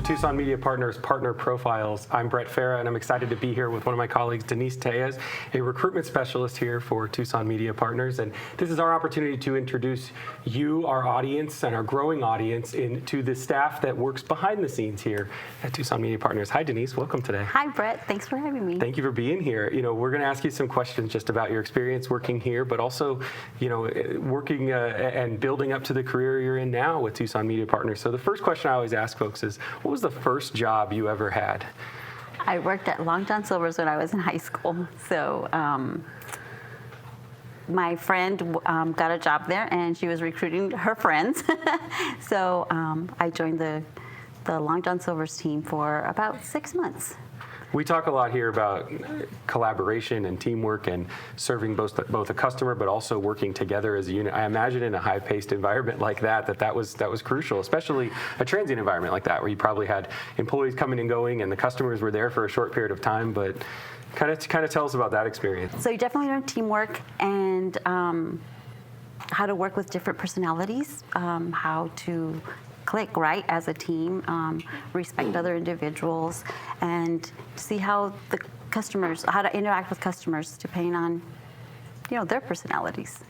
Tucson Media Partners Partner Profiles. I'm Brett Fera, and I'm excited to be here with one of my colleagues, Denise Tellez, a recruitment specialist here for Tucson Media Partners. And this is our opportunity to introduce you, our audience, and our growing audience to the staff that works behind the scenes here at Tucson Media Partners. Hi, Denise. Welcome today. Hi, Brett. Thanks for having me. Thank you for being here. We're going to ask you some questions just about your experience working here, but also, working and building up to the career you're in now with Tucson Media Partners. So the first question I always ask folks is, what was the first job you ever had? I worked at Long John Silver's when I was in high school. So my friend got a job there, and she was recruiting her friends. So I joined the Long John Silver's team for about 6 months. We talk a lot here about collaboration and teamwork and serving both a customer, but also working together as a unit. I imagine in a high-paced environment like that was crucial, especially a transient environment like that, where you probably had employees coming and going, and the customers were there for a short period of time. But kind of tell us about that experience. So you definitely learn teamwork and how to work with different personalities, how to click right as a team, respect other individuals, and see how to interact with customers depending on, their personalities.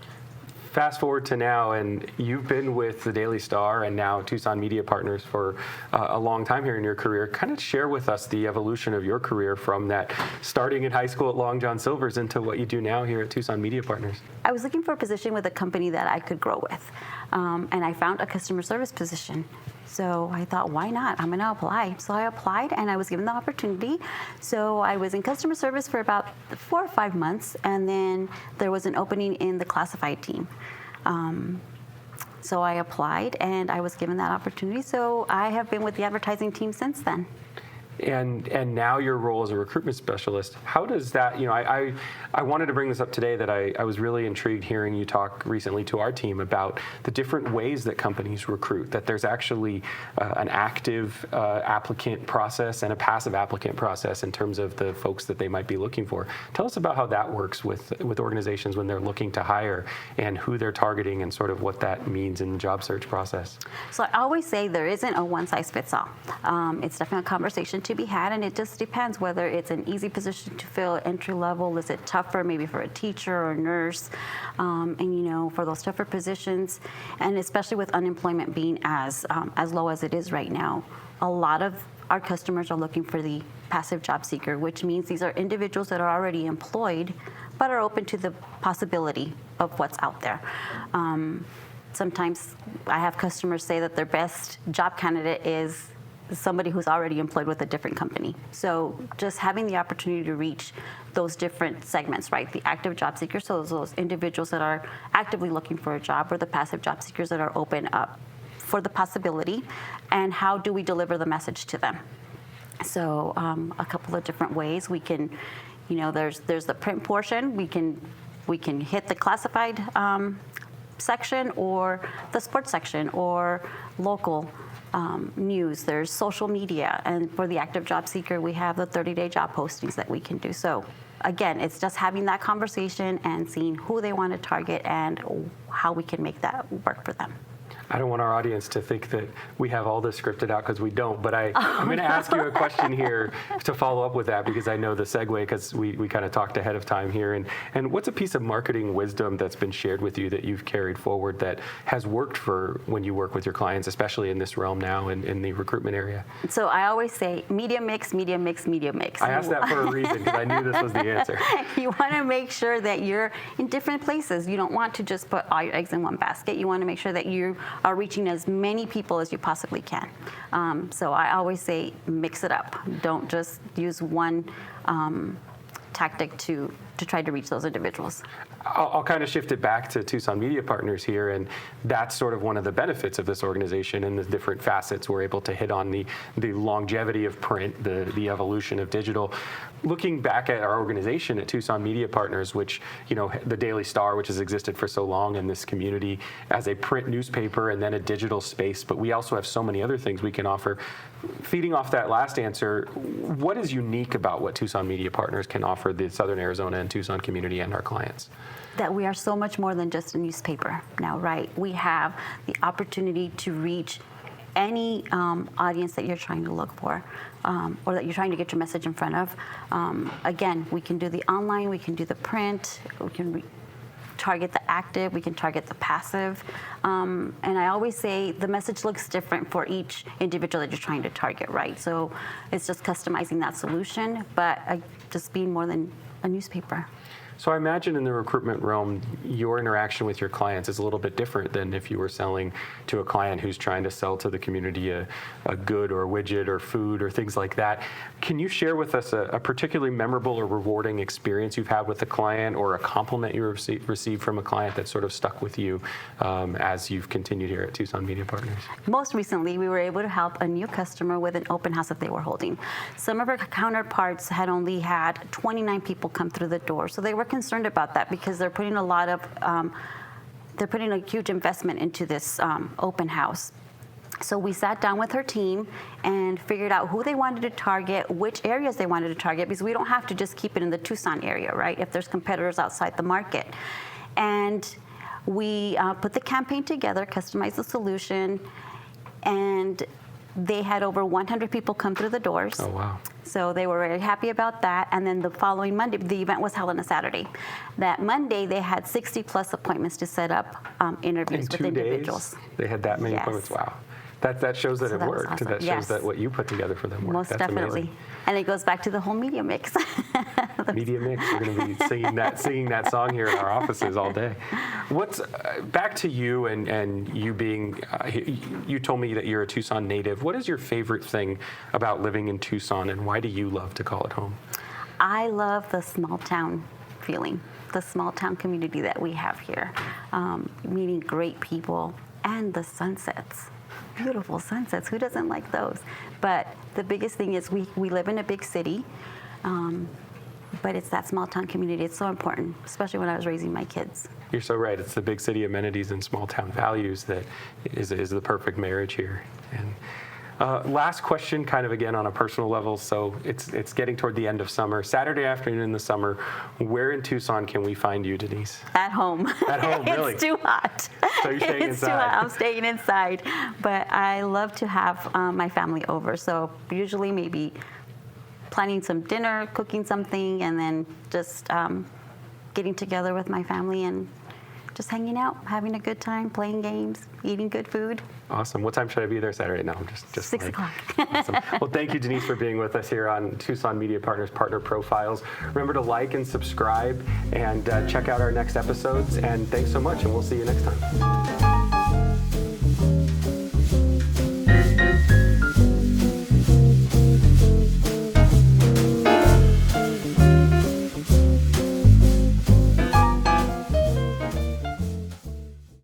Fast forward to now, and you've been with the Daily Star and now Tucson Media Partners for a long time here in your career. Kind of share with us the evolution of your career from that starting in high school at Long John Silver's into what you do now here at Tucson Media Partners. I was looking for a position with a company that I could grow with, and I found a customer service position. So I thought, why not? I'm going to apply. So I applied, and I was given the opportunity. So I was in customer service for about 4 or 5 months, and then there was an opening in the classified team. So I applied, and I was given that opportunity. So I have been with the advertising team since then. And now your role as a recruitment specialist, how does that, I wanted to bring this up today, that I was really intrigued hearing you talk recently to our team about the different ways that companies recruit, that there's actually an active applicant process and a passive applicant process in terms of the folks that they might be looking for. Tell us about how that works with organizations when they're looking to hire and who they're targeting and sort of what that means in the job search process. So I always say there isn't a one-size-fits-all. It's definitely a conversation to be had, and it just depends whether it's an easy position to fill, entry level, is it tougher maybe for a teacher or a nurse, and for those tougher positions, and especially with unemployment being as low as it is right now, a lot of our customers are looking for the passive job seeker, which means these are individuals that are already employed but are open to the possibility of what's out there. Sometimes I have customers say that their best job candidate is somebody who's already employed with a different company. So just having the opportunity to reach those different segments, right? The active job seekers, so those individuals that are actively looking for a job, or the passive job seekers that are open up for the possibility, and how do we deliver the message to them? So a couple of different ways we can, there's the print portion. We can hit the classified section, or the sports section, or local news. There's social media, and for the active job seeker, we have the 30-day job postings that we can do. So again, it's just having that conversation and seeing who they want to target and how we can make that work for them. I don't want our audience to think that we have all this scripted out, because we don't, but I'm going to ask you a question here to follow up with that, because I know the segue, because we kind of talked ahead of time here. And what's a piece of marketing wisdom that's been shared with you that you've carried forward that has worked for when you work with your clients, especially in this realm now in the recruitment area? So I always say media mix, media mix, media mix. I asked that for a reason, because I knew this was the answer. You want to make sure that you're in different places. You don't want to just put all your eggs in one basket. You want to make sure that you are reaching as many people as you possibly can. So I always say mix it up. Don't just use one tactic to try to reach those individuals. I'll kind of shift it back to Tucson Media Partners here, and that's sort of one of the benefits of this organization and the different facets we're able to hit on, the longevity of print, the evolution of digital. Looking back at our organization at Tucson Media Partners, which, the Daily Star, which has existed for so long in this community as a print newspaper and then a digital space, but we also have so many other things we can offer. Feeding off that last answer, what is unique about what Tucson Media Partners can offer the Southern Arizona and Tucson community and our clients? That we are so much more than just a newspaper now, right? We have the opportunity to reach any audience that you're trying to look for, or that you're trying to get your message in front of. Again, we can do the online, we can do the print, we can target the active, we can target the passive. And I always say the message looks different for each individual that you're trying to target, right? So it's just customizing that solution, but just being more than a newspaper. So I imagine in the recruitment realm, your interaction with your clients is a little bit different than if you were selling to a client who's trying to sell to the community a good or a widget or food or things like that. Can you share with us a particularly memorable or rewarding experience you've had with a client, or a compliment you received from a client that sort of stuck with you as you've continued here at Tucson Media Partners? Most recently, we were able to help a new customer with an open house that they were holding. Some of our counterparts had only had 29 people come through the door, so they were concerned about that because they're putting they're putting a huge investment into this open house. So we sat down with her team and figured out who they wanted to target, which areas they wanted to target, because we don't have to just keep it in the Tucson area, right, if there's competitors outside the market. And we put the campaign together, customized the solution, and they had over 100 people come through the doors. Oh, wow. So they were very happy about that. And then the following Monday, the event was held on a Saturday. That Monday, they had 60 plus appointments to set up interviews with individuals. In 2 days, they had that many appointments. Wow. That shows that it that was worked. awesome. That shows Yes. that what you put together for them worked. Most That's definitely. amazing. And it goes back to the whole media mix. Media mix. We're going to be singing that song here in our offices all day. What's back to you and you being? You told me that you're a Tucson native. What is your favorite thing about living in Tucson, and why do you love to call it home? I love the small town feeling, the small town community that we have here, meeting great people, and the sunsets. Beautiful sunsets. Who doesn't like those? But the biggest thing is we live in a big city, but it's that small town community. It's so important, especially when I was raising my kids. You're so right. It's the big city amenities and small town values that is the perfect marriage here. And last question, kind of again on a personal level. So it's getting toward the end of summer. Saturday afternoon in the summer, where in Tucson can we find you, Denise? At home. At home, really? It's too hot. So you're staying It's too inside. hot. I'm staying inside. But I love to have my family over. So usually maybe planning some dinner, cooking something, and then just getting together with my family and just hanging out, having a good time, playing games, eating good food. Awesome. What time should I be there Saturday? No, I'm just 6 o'clock. Awesome. Well, thank you, Denise, for being with us here on Tucson Media Partners Partner Profiles. Remember to like and subscribe and check out our next episodes. And thanks so much, and we'll see you next time.